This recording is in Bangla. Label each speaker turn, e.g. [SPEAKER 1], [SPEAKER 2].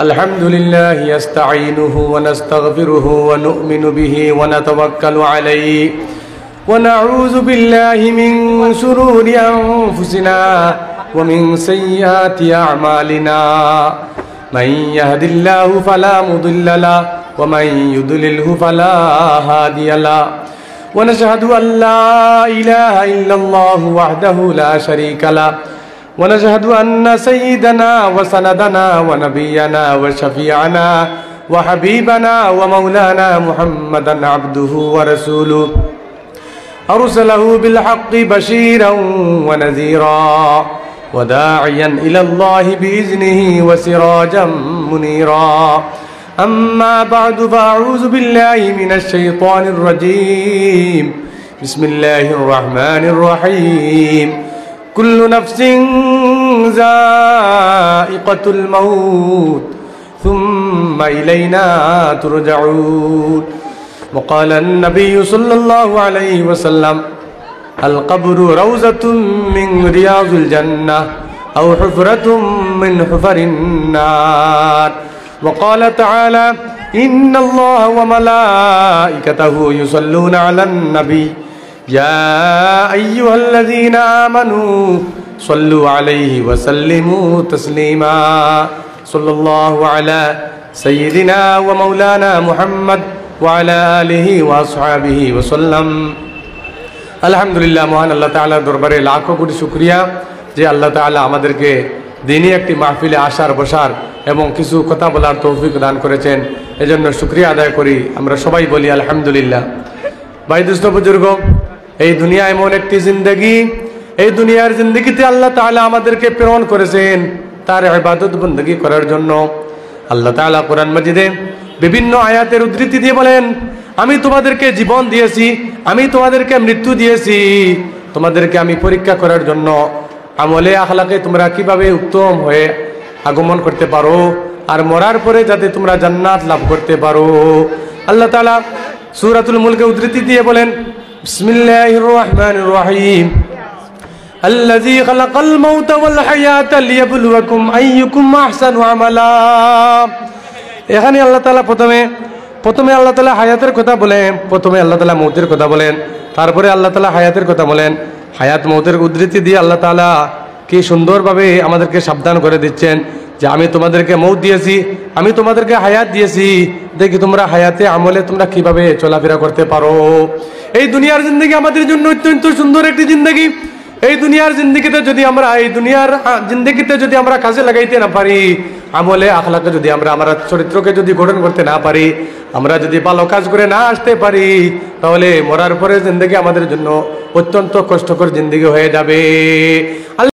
[SPEAKER 1] الحمد لله يستعينه ونستغفره ونؤمن به ونتوكل عليه ونعوذ بالله من شرور أنفسنا ومن سيئات أعمالنا من يهد الله فلا مضل له ومن يضلله فلا هادي له ونشهد أن لا إله إلا الله وحده لا شريك له ونشهد أن سيدنا وسندنا ونبينا وشفيعنا وحبيبنا ومولانا محمدا عبده ورسوله أرسله بالحق بشيرا ونذيرا وداعيا إلى الله بإذنه وسراجا منيرا أما بعد فأعوذ بالله من الشيطان الرجيم بسم الله الرحمن الرحيم كل نفس ذائقة الموت ثم إلينا ترجعون وقال النبي صلى الله عليه وسلم القبر روضة من رياض الجنة أو حفرة من حفر النار وقال تعالى إن الله وملائكته يصلون على النبي يا أيها الذين آمنوا صلوا عليه وسلموا تسليما صلى الله على سيدنا ومولانا محمد وعلى آله وأصحابه وسلم আলহামদুলিল্লাহ। মহান আল্লাহ তাআলার দরবারে লাখো কোটি শুকরিয়া যে আল্লাহ তাআলা আমাদেরকে দিনী একটি মাহফিলে আসার বসার এবং কিছু কথা বলার তৌফিক দান করেছেন, এজন্য শুকরিয়া আদায় করি। আমরা সবাই বলি আলহামদুলিল্লাহ। ভাই দোস্ত বুজুর্গ, এই দুনিয়া এমন একটি জিন্দগি, এই দুনিয়ার জিন্দগিতে আল্লাহ তাআলা আমাদেরকে প্রেরণ করেছেন তার ইবাদত বندگی করার জন্য। আল্লাহ তাআলা কোরআন মাজিদে বিভিন্ন আয়াতের উদ্ধৃতি দিয়ে বলেন, আমি তোমাদেরকে জীবন দিয়েছি, আমি তোমাদেরকে মৃত্যু দিয়েছি, তোমাদেরকে আমি পরীক্ষা করার জন্য আমলে আখলাকে তোমরা কিভাবে উত্তম হয়ে আগমন করতে পারো আর মরার পরে যাতে তোমরা জান্নাত লাভ করতে পারো। আল্লাহ তাআলা সূরাতুল মুলকে উদ্ধৃতি দিয়ে বলেন, বিসমিল্লাহির রহমানির রহিম আল্লাযী খালাকাল মাউতা ওয়াল হায়াতা লিয়াবলুয়াকুম আইয়ুকুম আহসানু আমালা। এখানে আল্লাহ তাআলা প্রথমে আল্লাহ তাআলা হায়াতের কথা বলেন, প্রথমে আল্লাহ তাআলা মৌতের কথা বলেন, তারপরে আল্লাহ তাআলা হায়াতের কথা বলেন। হায়াত মৌতের উদ্ধৃতি দিয়ে আল্লাহ তাআলা কি সুন্দরভাবে আমাদেরকে সাবধান করে দিচ্ছেন যে আমি তোমাদেরকে মৌত দিয়েছি, আমি তোমাদেরকে হায়াত দিয়েছি, দেখি তোমরা হায়াতে আমলে তোমরা কিভাবে চলাফেরা করতে পারো। এই দুনিয়ার জিন্দগি আমাদের জন্য অত্যন্ত সুন্দর একটি জিন্দগি। এই দুনিয়ার জিন্দগিতে যদি আমরা কাজে লাগাইতে না পারি, আমলে আখলাকে যদি আমরা চরিত্রকে যদি গঠন করতে না পারি, আমরা যদি ভালো কাজ করে না আসতে পারি, তাহলে মরার পরে জিন্দগি আমাদের জন্য অত্যন্ত কষ্টকর জিন্দগি হয়ে যাবে।